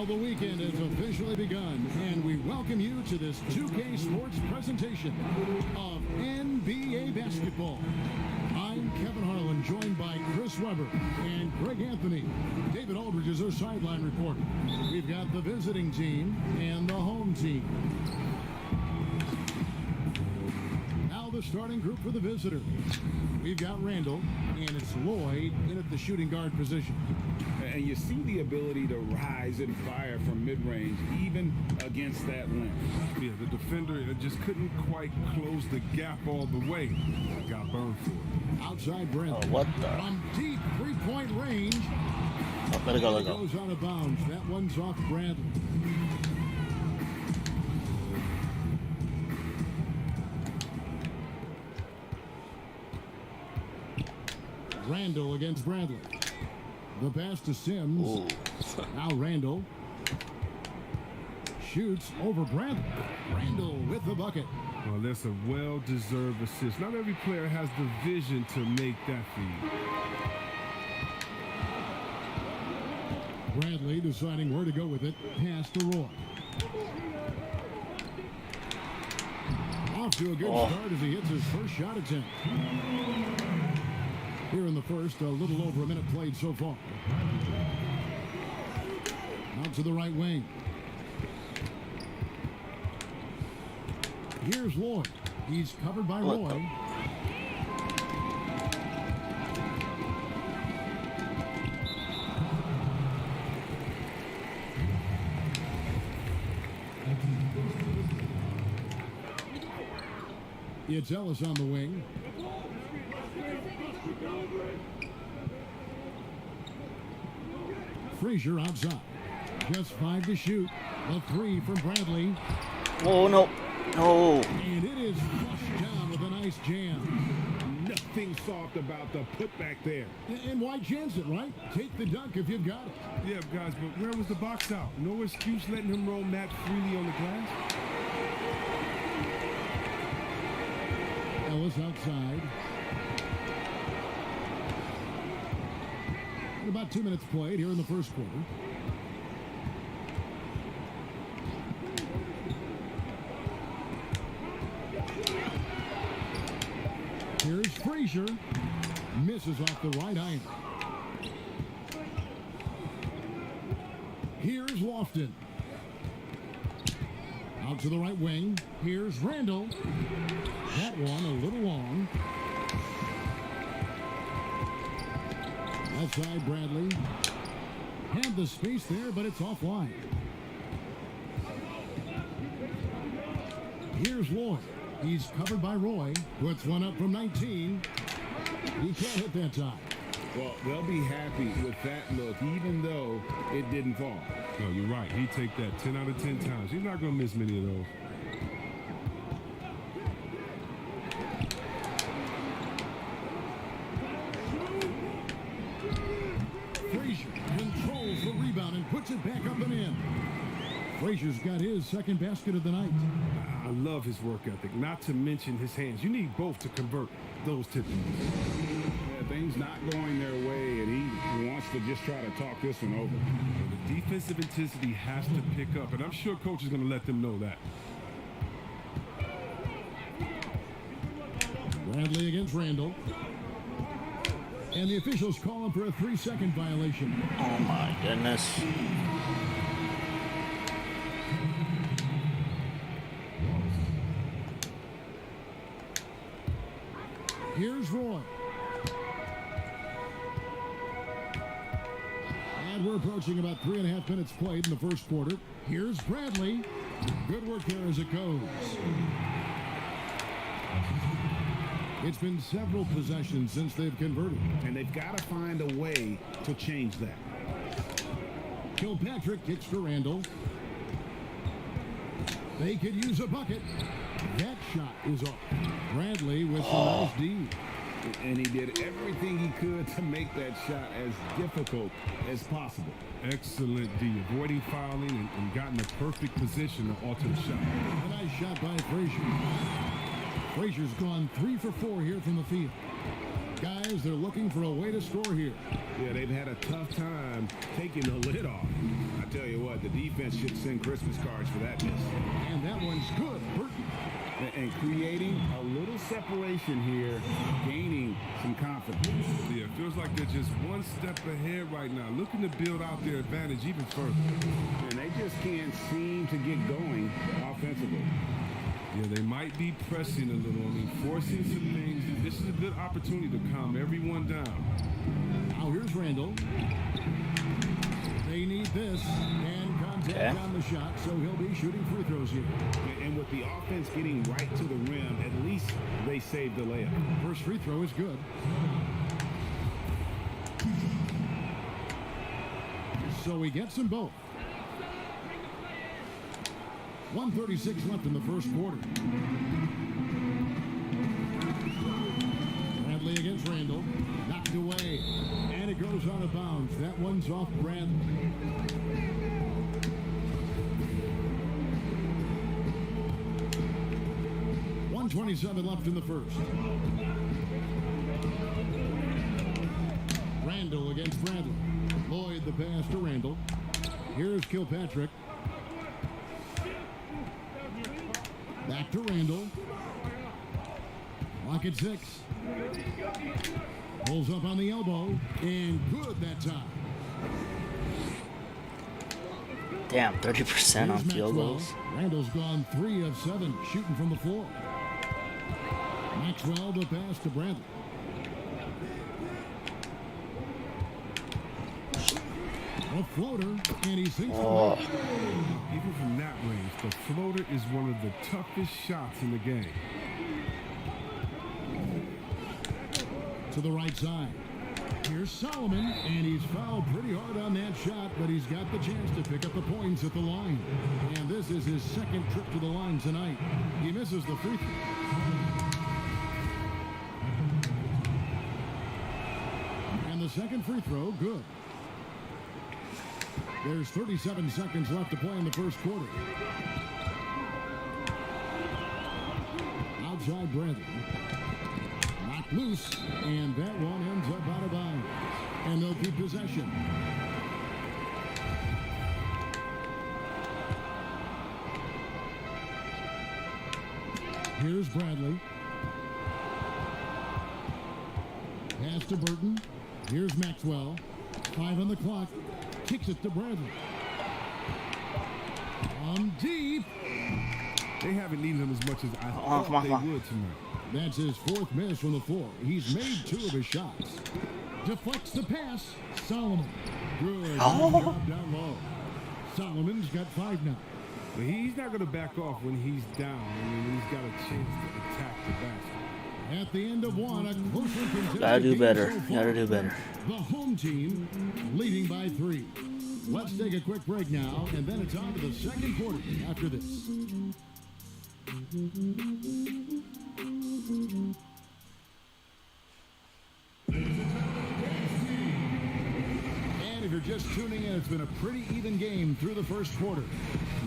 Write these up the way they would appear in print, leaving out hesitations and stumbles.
the weekend has officially begun, and we welcome you to this 2K Sports presentation of NBA basketball. I'm Kevin Harlan, joined by Chris Webber and Greg Anthony. David Aldridge is our sideline reporter. We've got the visiting team and the home team. Now the starting group for the visitors. We've got Randall, and it's Lloyd in at the shooting guard position. And you see the ability to rise and fire from mid-range, even against that length. Yeah, the defender just couldn't quite close the gap all the way. Got burned for it. Outside Brent. Oh, what the? From deep three-point range. Oh, let it go, let it go. Goes out of bounds. That one's off Bradley. Randall against Bradley. The pass to Sims. Now Randall shoots over Bradley. Randall with the bucket. Well, that's a well-deserved assist. Not every player has the vision to make that feed. Bradley deciding where to go with it. Pass to Roy. Off to a good start as he hits his first shot attempt. Here in the first, a little over a minute played so far. Out to the right wing. Here's Lloyd. He's covered by Roy. It's Ellis on the wing. Frazier outside. Just 5 to shoot. A 3 from Bradley. Oh, no. No. And it is flushed down with a nice jam. Nothing soft about the putback there. And why chance it, right? Take the dunk if you've got it. Yeah, guys, but where was the box out? No excuse letting him roam that freely on the glass. Ellis outside. And about 2 minutes played here in the first quarter. Here's Frazier. Misses off the right iron. Here's Lofton. Out to the right wing. Here's Randall. That one a little long. Outside Bradley. Had the space there, but it's offline. Here's Lloyd. He's covered by Roy. Puts one up from 19. He can't hit that time. Well, they'll be happy with that look, even though it didn't fall. No, you're right. He'd take that 10 out of 10 times. He's not going to miss many of those. Frazier controls the rebound and puts it back up and in. Frazier's got his second basket of the night. I love his work ethic, not to mention his hands. You need both to convert those tip-ins. Yeah, things not going their way, and he wants to just try to talk this one over. The defensive intensity has to pick up, and I'm sure coach is going to let them know that. Bradley against Randall. And the officials call him for a 3-second violation. Oh, my goodness. Here's Roy. And we're approaching about 3.5 minutes played in the first quarter. Here's Bradley. Good work there as it goes. It's been several possessions since they've converted. And they've got to find a way to change that. Kilpatrick kicks to Randall. They could use a bucket. That shot is off. Bradley with the nice D. And he did everything he could to make that shot as difficult as possible. Excellent D, avoiding fouling and got in the perfect position to alter the shot. A nice shot by Frazier. Frazier's gone 3 for 4 here from the field. Guys, they're looking for a way to score here. Yeah, they've had a tough time taking the lid off. I tell you what, the defense should send Christmas cards for that miss. And that one's good. Burton. And creating a little separation here, gaining some confidence. Yeah, it feels like they're just one step ahead right now, looking to build out their advantage even further. And they just can't seem to get going offensively. Yeah, they might be pressing a little. I mean, forcing some things. This is a good opportunity to calm everyone down. Now here's Randall. They need this. And contact on the shot, so he'll be shooting free throws here. And with the offense getting right to the rim, at least they saved the layup. First free throw is good. So he gets them both. 1:36 left in the first quarter. Bradley against Randall. Knocked away. And it goes out of bounds. That one's off Bradley. .27 left in the first. Randall against Bradley. Lloyd the pass to Randall. Here's Kilpatrick. Back to Randall. Lock at 6. Pulls up on the elbow. And good that time. Damn, 30% on Here's field Maxwell. goals. Randall's gone 3 of 7 shooting from the floor. Maxwell the pass to Bradley. A floater, and he sinks the ball. Even from that range, the floater is one of the toughest shots in the game. To the right side. Here's Solomon, and he's fouled pretty hard on that shot, but he's got the chance to pick up the points at the line. And this is his second trip to the line tonight. He misses the free throw. And the second free throw, good. There's 37 seconds left to play in the first quarter. Outside Bradley. Knocked loose, and that one ends up out of bounds. And they'll keep possession. Here's Bradley. Pass to Burton. Here's Maxwell. 5 on the clock. Kicks it to Bradley. Deep. They haven't needed him as much as I Come thought on. they would tonight. That's his 4th miss from the floor. He's made 2 of his shots. Deflects the pass. Solomon. Good job down low. Solomon's got 5 now. But he's not going to back off when he's down. I mean, he's got a chance to attack the basket. At the end of one, a closely contested Gotta do game better. so far. Gotta do better. The home team leading by 3. Let's take a quick break now, and then it's on to the second quarter after this. And if you're just tuning in, it's been a pretty even game through the first quarter.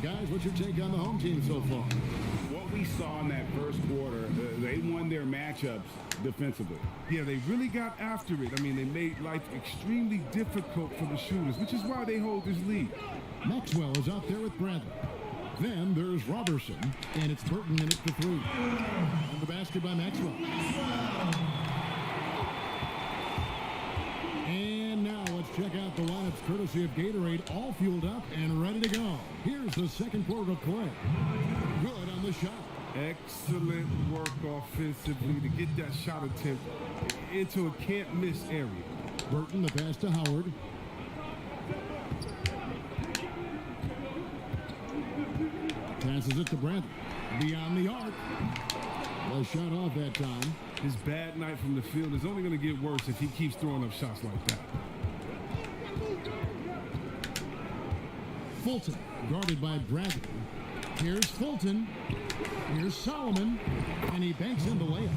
Guys, what's your take on the home team so far? What we saw in that first quarter, they won their matchups defensively. Yeah, they really got after it. I mean, they made life extremely difficult for the shooters, which is why they hold this lead. Maxwell is out there with Bradley. Then there's Robertson, and it's Burton in it for 3. And the basket by Maxwell. And now let's check out the lineups courtesy of Gatorade, all fueled up and ready to go. Here's the second quarter of play. Good on the shot. Excellent work offensively to get that shot attempt into a can't-miss area. Burton, the pass to Howard. Passes it to Bradley. Beyond the arc. Well shot off that time. His bad night from the field is only going to get worse if he keeps throwing up shots like that. Fulton, guarded by Bradley. Here's Fulton. Here's Solomon. And he banks in the layup.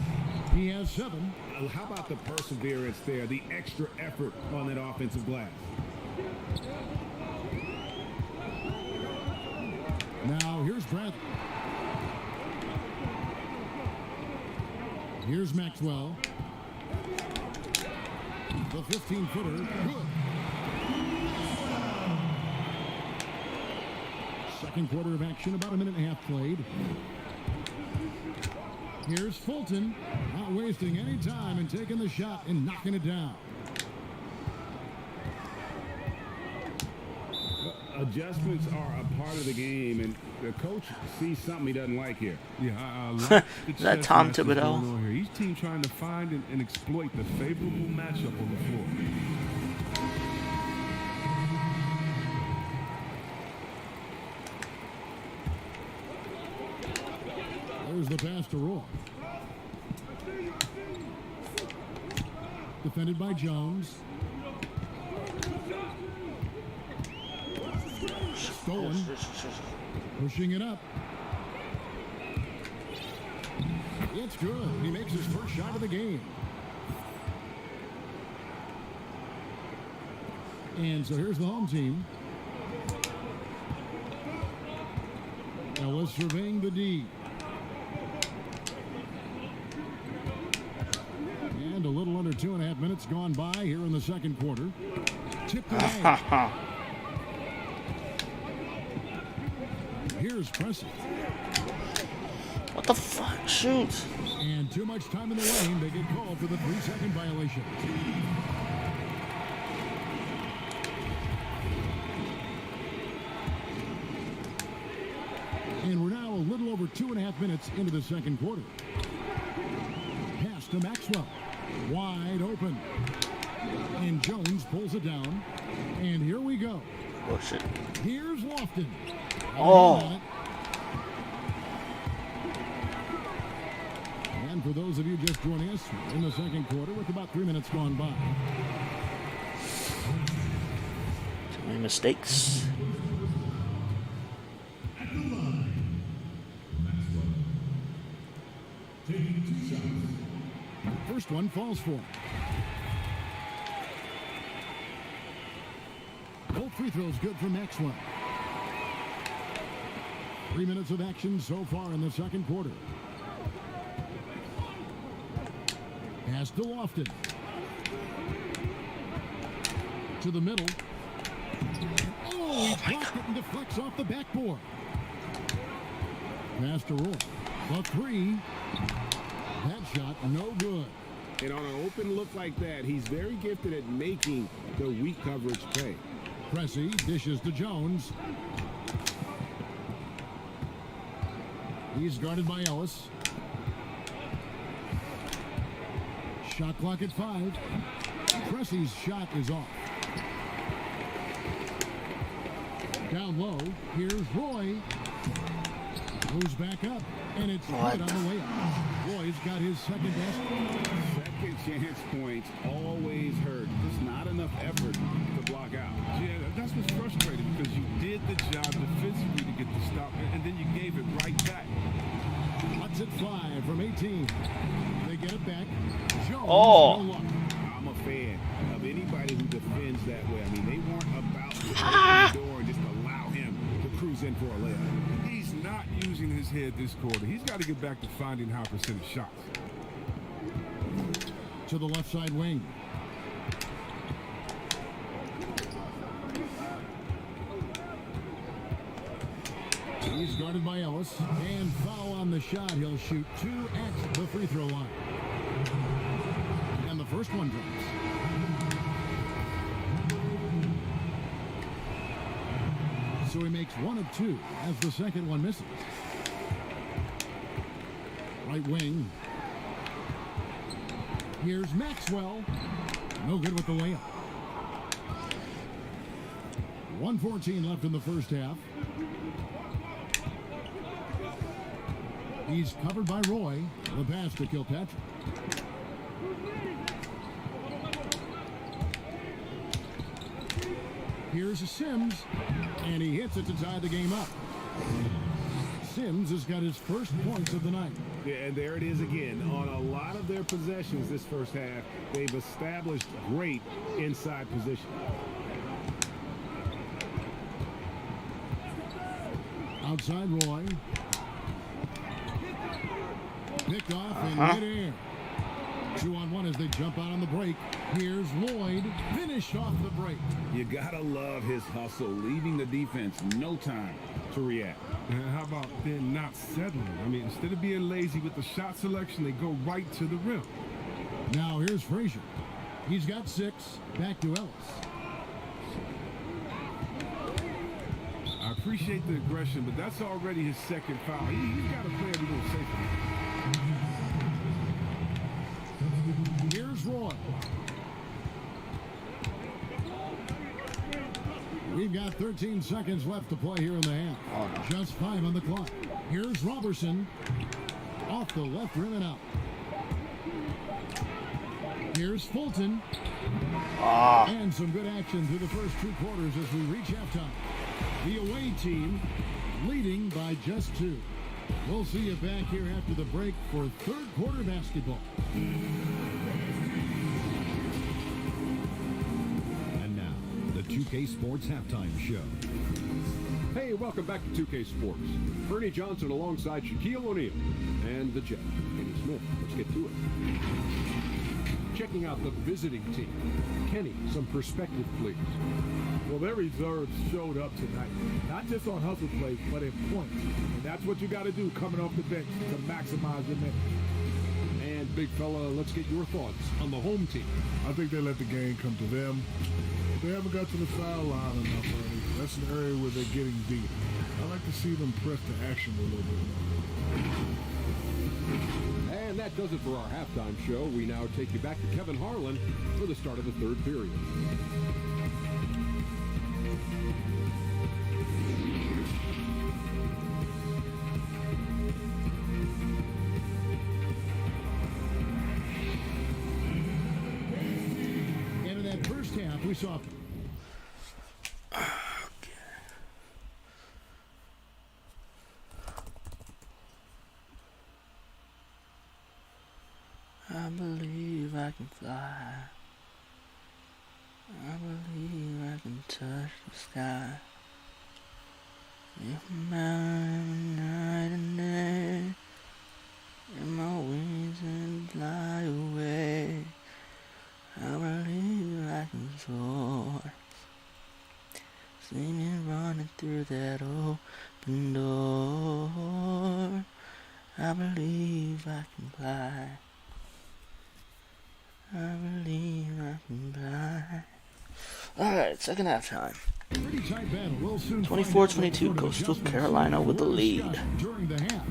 He has 7. How about the perseverance there, the extra effort on that offensive glass? Now here's Bradley. Here's Maxwell. The 15-footer, good. Second quarter of action, about a minute and a half played. Here's Fulton, not wasting any time and taking the shot and knocking it down. Adjustments are a part of the game, and the coach sees something he doesn't like here. Yeah, I like the Is that chess Tom match that's going Thibodeau? on here. Each team trying to find and exploit the favorable matchup on the floor. There's the pass to Roy. Defended by Jones. Stolen. Pushing it up. It's good. He makes his first shot of the game. And so here's the home team. Ellis surveying the D. And a little under 2.5 minutes gone by here in the second quarter. Tipped away. Here's Pressey. What the fuck? Shoot. And too much time in the lane. They get called for the 3-second violation. And we're now a little over 2.5 minutes into the second quarter. Pass to Maxwell. Wide open. And Jones pulls it down. And here we go. Oh, shit. Here's Lofton. Oh. And for those of you just joining us in the second quarter with about 3 minutes gone by. Too many mistakes. First one falls for him. Both free throws good for Maxwell. 3 minutes of action so far in the second quarter. Pass to Lofton. To the middle. Oh, he blocked it and deflects off the backboard. Pass to Roy. The three. That shot, no good. And on an open look like that, he's very gifted at making the weak coverage pay. Pressey dishes to Jones. He's guarded by Ellis. Shot clock at 5. Pressey's shot is off. Down low, here's Roy. Moves back up, and it's good on the way up. Roy's got his second best. Second chance points always hurt. Just not enough effort to block out. Yeah, that's what's frustrating because you did the job defensively to get the stop, and then you gave it right back. Cuts at 5 from 18. They get it back. Jones, Oh. no luck. I'm a fan of anybody who defends that way. I mean, they weren't about to open the door and just allow him to cruise in for a layup. He's not using his head this quarter. He's got to get back to finding high percentage shots. To the left side wing. He's guarded by Ellis. And foul on the shot. He'll shoot 2 at the free throw line. And the first one drops. So he makes 1 of 2 as the second one misses. Right wing. Here's Maxwell. No good with the layup. 1:14 left in the first half. He's covered by Roy. The pass to Kilpatrick. Here's Sims, and he hits it to tie the game up. Sims has got his first points of the night. Yeah, and there it is again. On a lot of their possessions this first half, they've established great inside position. Outside Roy. Picked off in midair. 2-on-1 as they jump out on the break. Here's Lloyd, finished off the break. You gotta love his hustle, leaving the defense no time to react. And how about then not settling? I mean, instead of being lazy with the shot selection, they go right to the rim. Now here's Frazier. He's got 6. Back to Ellis. I appreciate the aggression, but that's already his second foul. He's got to play a little safer. Here's Roy. We've got 13 seconds left to play here in the half. Just 5 on the clock. Here's Robertson. Off the left rim and out. Here's Fulton. And some good action through the first 2 quarters as we reach halftime. The away team leading by just 2. We'll see you back here after the break for third quarter basketball. And now, the 2K Sports Halftime Show. Hey, welcome back to 2K Sports. Bernie Johnson alongside Shaquille O'Neal and the Jet, Kenny Smith. Let's get to it. Checking out the visiting team. Kenny, some perspective, please. Well, their reserves showed up tonight. Not just on hustle plays, but in points. And that's what you got to do coming off the bench to maximize your minutes. And big fella, let's get your thoughts on the home team. I think they let the game come to them. They haven't got to the foul line enough early. That's an area where they're getting beat. I like to see them press the action a little bit more. And that does it for our halftime show. We now take you back to Kevin Harlan for the start of the third period. And in that first half, we saw... I believe I can fly. I believe I can touch the sky. If I'm night and day, and my wings and fly away. I believe I can soar. See me running through that open door. I believe I can fly. I believe I can fly. Alright, second half time. 24-22, Coastal Carolina with the lead. During the half.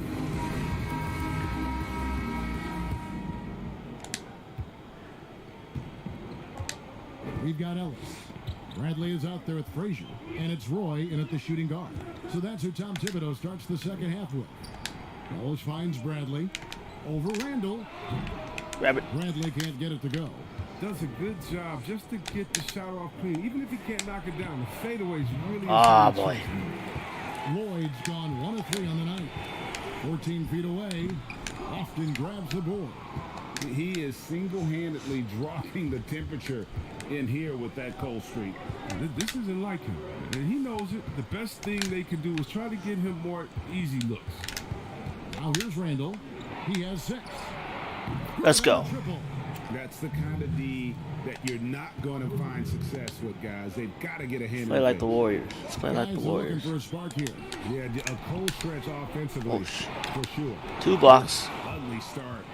We've got Ellis. Bradley is out there with Frazier. And it's Roy in at the shooting guard. So that's who Tom Thibodeau starts the second half with. Ellis finds Bradley. Over Randall. Grab it. Bradley can't get it to go. Does a good job just to get the shot off clean. Even if he can't knock it down, the fadeaway's really... Boy. Lloyd's gone 1 of 3 on the night. 14 feet away. Austin grabs the board. He is single-handedly dropping the temperature in here with that cold streak. This isn't like him, and he knows it. The best thing they can do is try to get him more easy looks. Now here's Randall. He has 6. Let's go. Triple. That's the kind of D that you're not going to find success with, guys. They've got to get a hand. Play like the Warriors. Let's play like the Guys are looking Warriors. for a spark here. Yeah, a cold stretch offensively, for sure. 2 blocks. Ugly start.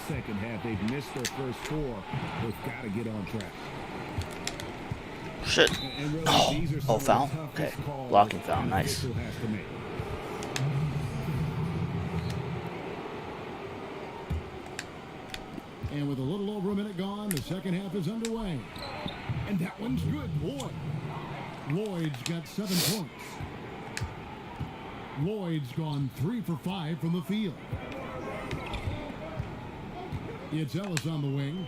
Second half, they've missed their first 4. They've got to get on track. Shit. And really, these are some of the foul? toughest Okay. calls Blocking foul. an Nice. official has to make. And with a little over a minute gone, the second half is underway. And that one's good. Lloyd. Lloyd's got 7 points. Lloyd's gone 3 for 5 from the field. It's Ellis on the wing.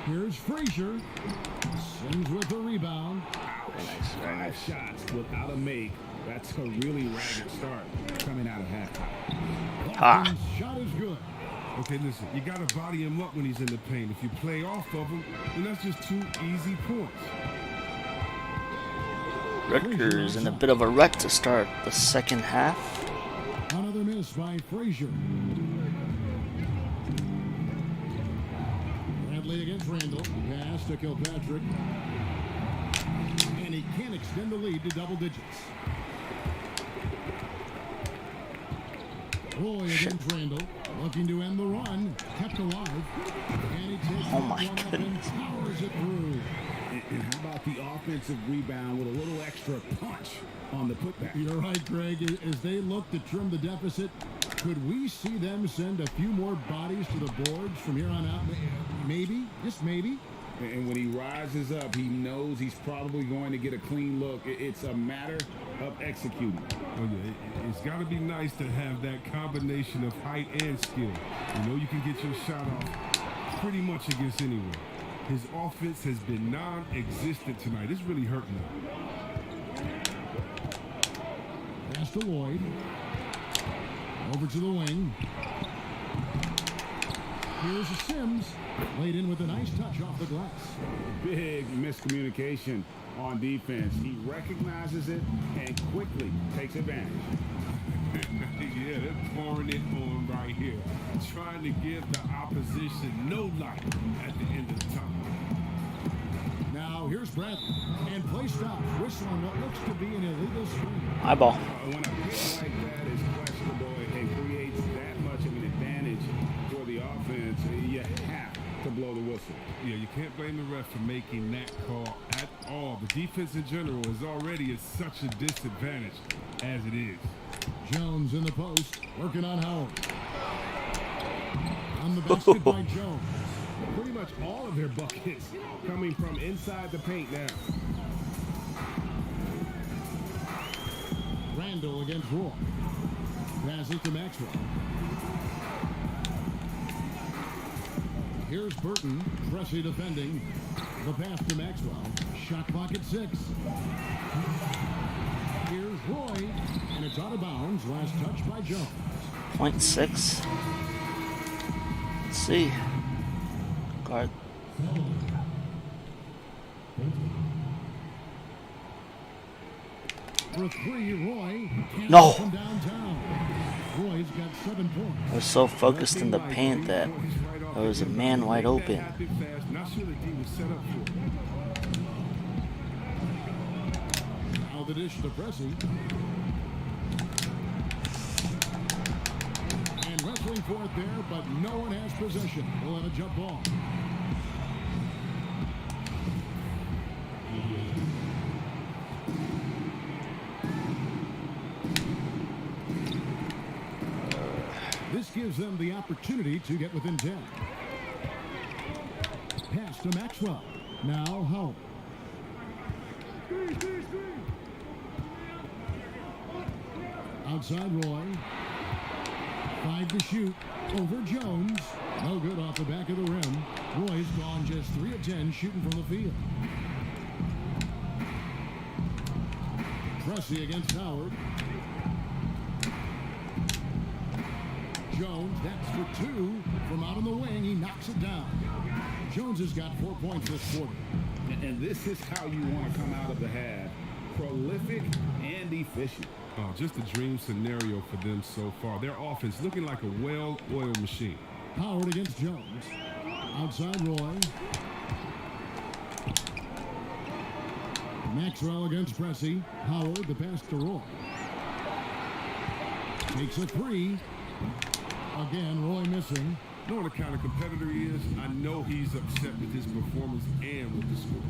Here's Frazier. Sings with the rebound. Very nice, very nice. 5 shots without a make. That's a really ragged start coming out of halftime. Ha. Shot is good. Okay, listen, you got to body him up when he's in the paint. If you play off of him, then that's just 2 easy points. Rutgers in a bit of a rut to start the second half. Another miss by Frazier. against Randall. Pass to Kilpatrick. And he can't extend the lead to double digits. Roy against Randall. Looking to end the run. Kept alive. And he takes Oh my one up goodness. and powers it through. And how about the offensive rebound with a little extra punch on the putback? You're right, Greg. As they look to trim the deficit, could we see them send a few more bodies to the boards from here on out? Maybe, just maybe. And when he rises up, he knows he's probably going to get a clean look. It's a matter of executing. Oh, yeah, it's got to be nice to have that combination of height and skill. You know you can get your shot off pretty much against anyone. His offense has been non-existent tonight. It's really hurting him. Pass to Lloyd. Over to the wing. Here's Sims. Laid in with a nice touch off the glass. Big miscommunication on defense. He recognizes it and quickly takes advantage. Yeah, they're pouring it on right here. Trying to give the opposition no light at the end of the tunnel. Now here's Bradley. And play stops. Whistling what looks to be an illegal screen. Eyeball. When a pick like that is questionable and creates that much of an advantage for the offense, you have to blow the whistle. Yeah, you can't blame the ref for making that call at all. The defense in general is already at such a disadvantage as it is. Jones in the post. Working on Howard. On the basket by Jones. Pretty much all of their buckets coming from inside the paint now. Randall against Roy. Passes to Maxwell. Here's Burton. Pressy defending. The pass to Maxwell. Shot clock at 6. Here's Roy. And it's out of bounds. Last touch by Jones. 0.6. Let's see. Guard. For 3, Roy. No. From downtown. Roy's got 7 points. I was so focused in the paint that there was a man wide open. Not sure the D was set up for it. Now the dish to Pressy. And wrestling for it there, but no one has possession. We'll have a jump ball. This gives them the opportunity to get within 10. Pass to Maxwell. Now Howard. Outside Roy. 5 to shoot. Over Jones. No good off the back of the rim. Roy's gone just 3 of 10 shooting from the field. Pressy against Howard. Jones, that's for 2. From out on the wing, he knocks it down. Jones has got 4 points this quarter. And this is how you want to come out of the half. Prolific and efficient. Oh, just a dream scenario for them so far. Their offense looking like a well-oiled machine. Howard against Jones. Outside Roy. Maxwell against Pressy. Howard, the pass to Roy. Takes a 3. Again, Roy missing. Knowing the kind of competitor he is, I know he's upset with his performance and with the score.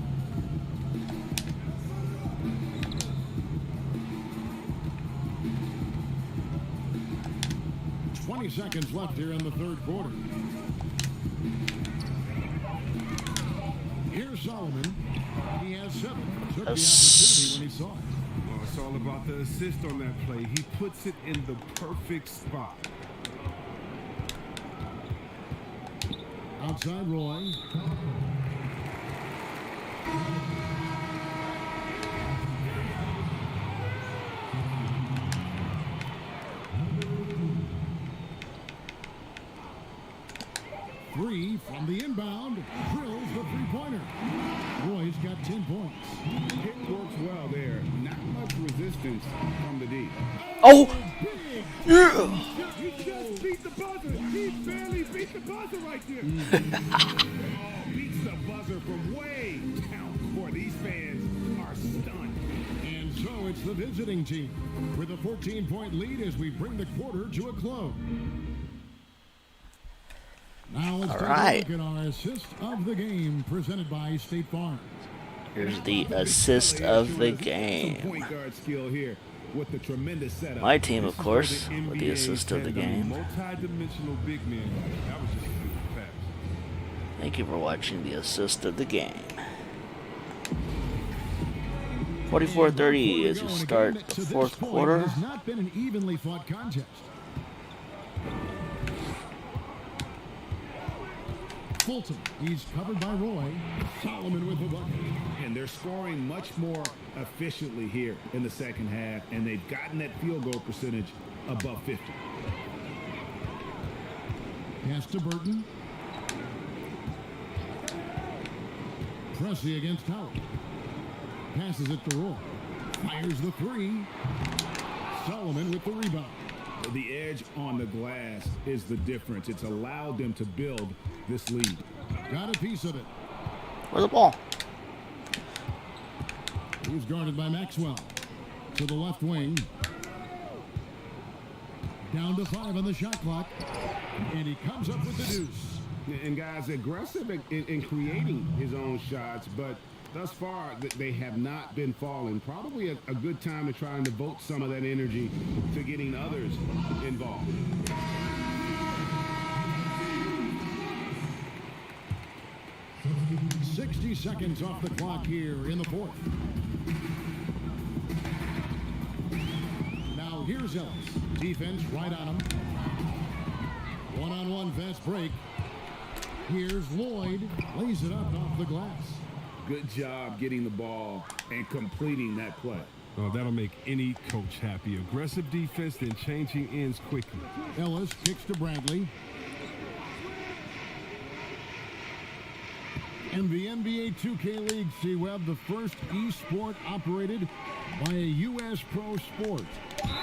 Seconds left here in the third quarter. Here's Solomon. He has 7. Took the opportunity when he saw it. Well, it's all about the assist on that play. He puts it in the perfect spot. Outside Roy. From the inbound, drills the three-pointer. Roy's got 10 points. It works well there. Not much resistance from the D. Oh! Yeah. He just beat the buzzer. He barely beat the buzzer right there. Oh, beats the It's the visiting team with a 14-point lead as we bring the quarter to a close. Now let's take a look at our assist of the game presented by State Farm. Here's the assist of the Some game. point guard skill here with the tremendous setup. My team, of This is course, where with the NBA assist of the depends on game. Multi-dimensional big men. That was just fast. Thank you for watching the assist of the game. 44-30 as we start the fourth quarter. It has not been an evenly fought contest. Fulton, he's covered by Roy. Solomon with the bucket. And they're scoring much more efficiently here in the second half, and they've gotten that field goal percentage above 50. Pass to Burton. Pressey against Howard. Passes it to Roy. Fires the three. Solomon with the rebound. The edge on the glass is the difference. It's allowed them to build this lead. Got a piece of it. Where's the ball? He's guarded by Maxwell. To the left wing. Down to 5 on the shot clock. And he comes up with the deuce. And guys, aggressive in creating his own shots, but thus far they have not been falling. Probably a good time to try and devote some of that energy to getting others involved. .60 seconds off the clock here in the fourth. Now here's Ellis. Defense right on him. One-on-one fast break. Here's Lloyd. Lays it up off the glass. Good job getting the ball and completing that play. Oh, that'll make any coach happy. Aggressive defense, then changing ends quickly. Ellis kicks to Bradley. And the NBA 2K League, C-Web, the first e-sport operated by a U.S. pro sport.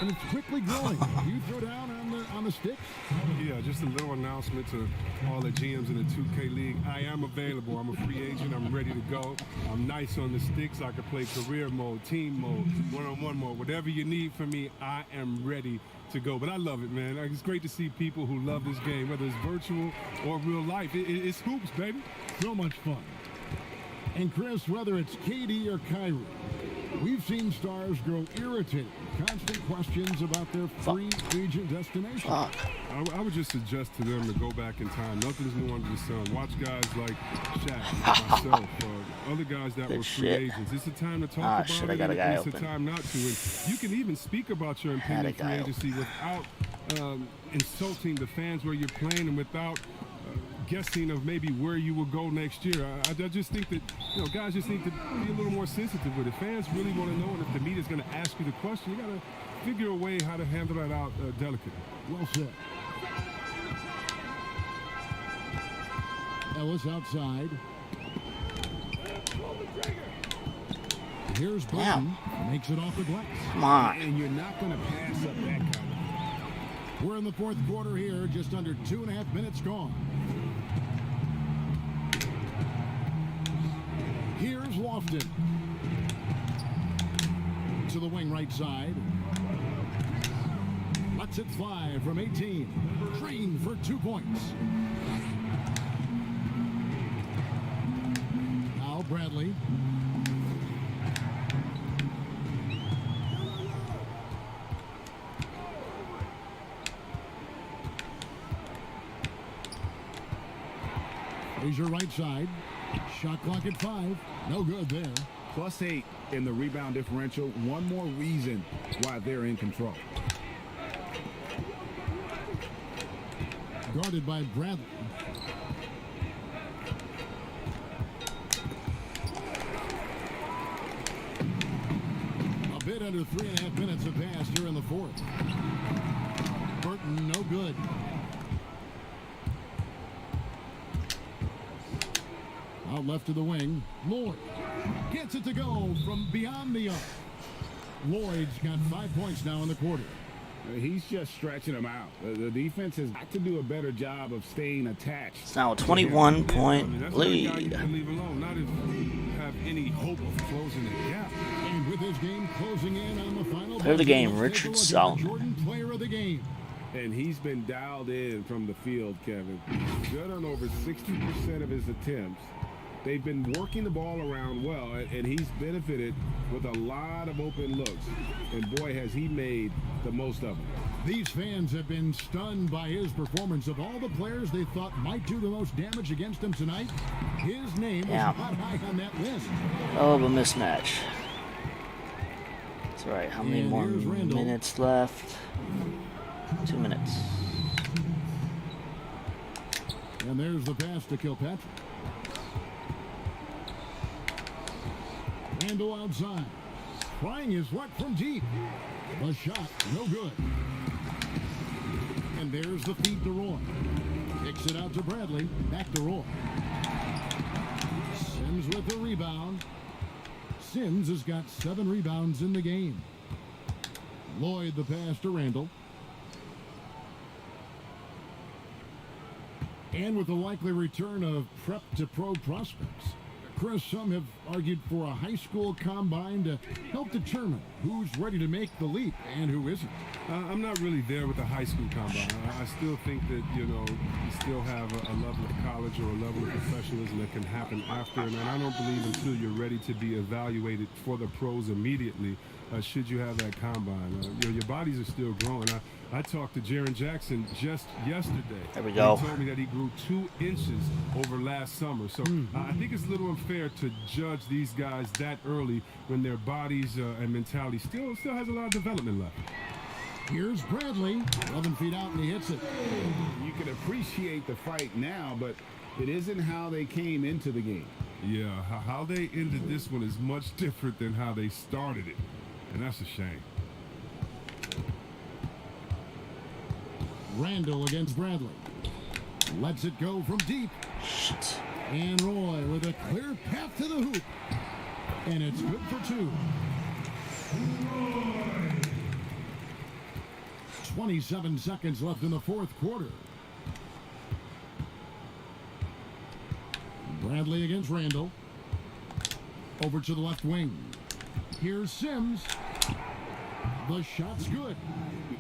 And it's quickly growing. Do you throw down on the sticks? Yeah, just a little announcement to all the GMs in the 2K League. I am available. I'm a free agent. I'm ready to go. I'm nice on the sticks. I can play career mode, team mode, one-on-one mode. Whatever you need from me, I am ready to go. But I love it, man. It's great to see people who love this game, whether it's virtual or real life. It's hoops, baby. So much fun. And Chris, whether it's KD or Kyrie, we've seen stars grow irritated. Constant questions about their free agent destination. Fuck. I would just suggest to them to go back in time. Nothing's new under the sun. Watch guys like Shaq, myself, other guys that Good were free shit. agents. It's a time to talk Ah, about shit, it, I got a and guy it's open. a time not to. And you can even speak about your Had a impending free guy agency without insulting the fans where you're playing and without guessing of maybe where you will go next year. I just think that guys just need to be a little more sensitive with it. Fans really want to know, and if the media's going to ask you the question, you got to figure a way how to handle that out delicately. Well said. Ellis outside. Here's Burton. Makes it off the glass. Come on. And you're not going to pass up that kind of. We're in the fourth quarter here, just under 2.5 minutes gone. Here's Lofton. To the wing right side. Lets it fly from 18. Trained for 2 points. Now Bradley. Here's your right side. Shot clock at 5. No good there. +8 in the rebound differential. One more reason why they're in control. Guarded by Bradley. A bit under 3.5 minutes have passed here in the fourth. Burton, no good. Out left to the wing. Lloyd gets it to go from beyond the arc. Lloyd's got 5 points now in the quarter. He's just stretching them out. The defense has got to do a better job of staying attached. It's now a 21-point That's not a guy you lead. can leave alone. Not if you have any hope of closing the gap. And with his game closing in on the final Player of the buzzer, game, let's take a Richard look at the Solomon. Jordan player of the game. And he's been dialed in from the field, Kevin. Good on over 60% of his attempts. They've been working the ball around well, and he's benefited with a lot of open looks. And boy, has he made the most of them. These fans have been stunned by his performance. Of all the players they thought might do the most damage against him tonight, his name was Yeah. not high on that list. Oh, of a mismatch. That's right. How many And more here's Randall. minutes left? 2 minutes. And there's the pass to Kilpatrick. Randall outside. Trying his luck from deep. The shot, no good. And there's the feed to Roy. Kicks it out to Bradley. Back to Roy. Sims with the rebound. Sims has got 7 rebounds in the game. Lloyd the pass to Randall. And with the likely return of prep to pro prospects, Chris, some have argued for a high school combine to help determine who's ready to make the leap and who isn't. I'm not really there with the high school combine. I still think that, you still have a level of college or a level of professionalism that can happen after. And I don't believe until you're ready to be evaluated for the pros immediately, should you have that combine. Your bodies are still growing. I talked to Jaren Jackson just yesterday. There we go. He told me that he grew 2 inches over last summer. So I think it's a little unfair to judge these guys that early when their bodies and mentality still has a lot of development left. Here's Bradley, 11 feet out, and he hits it. You can appreciate the fight now, but it isn't how they came into the game. Yeah, how they ended this one is much different than how they started it. And that's a shame. Randall against Bradley. Lets it go from deep. Shit. And Roy with a clear path to the hoop. And it's good for 2. 27 seconds left in the 4th quarter. Bradley against Randall. Over to the left wing. Here's Sims. The shot's good.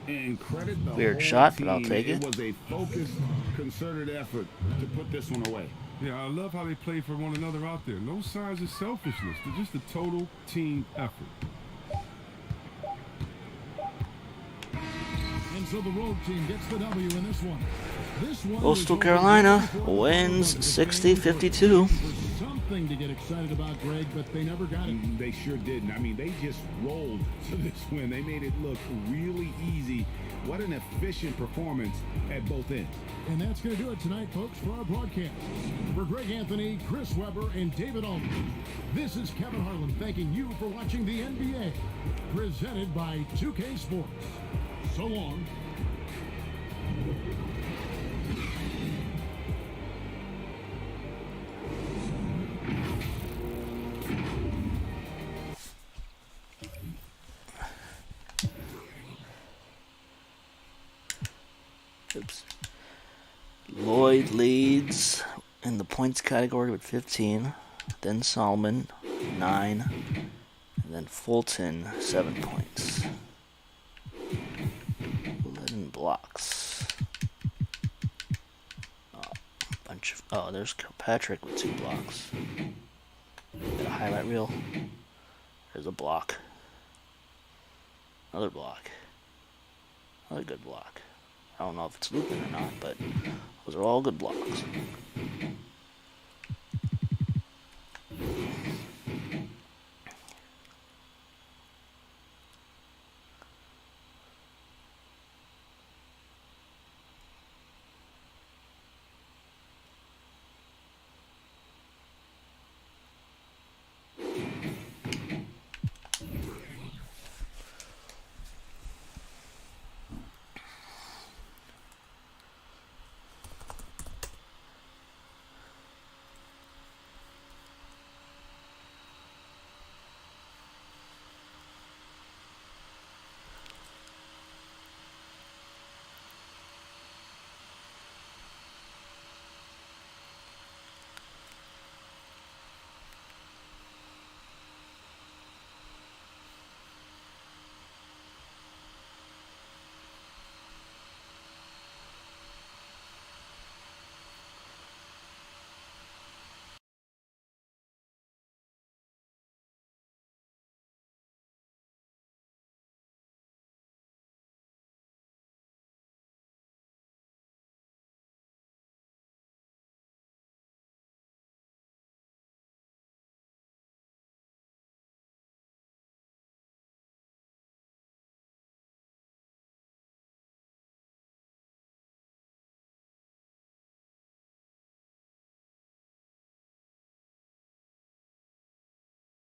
And credit the Weird whole shot, but team. I'll take it. It was a focused, concerted effort to put this one away. Yeah, I love how they play for one another out there. No signs of selfishness. They're just a total team effort. And so the road team gets the W in this one. This one Coastal was Carolina over wins the 60-52. Something to get excited about, Greg, but they never got it. They sure didn't. I mean, they just rolled to this win. They made it look really easy. What an efficient performance at both ends. And that's going to do it tonight, folks, for our broadcast. For Greg Anthony, Chris Webber, and David Aldridge, this is Kevin Harlan thanking you for watching the NBA, presented by 2K Sports. So long. Oops. Lloyd leads in the points category with 15. Then Solomon, 9. And then Fulton, 7 points. Led in blocks. There's Kilpatrick with 2 blocks. Got a highlight reel. There's a block. Another block. Another good block. I don't know if it's looping or not, but those are all good blocks.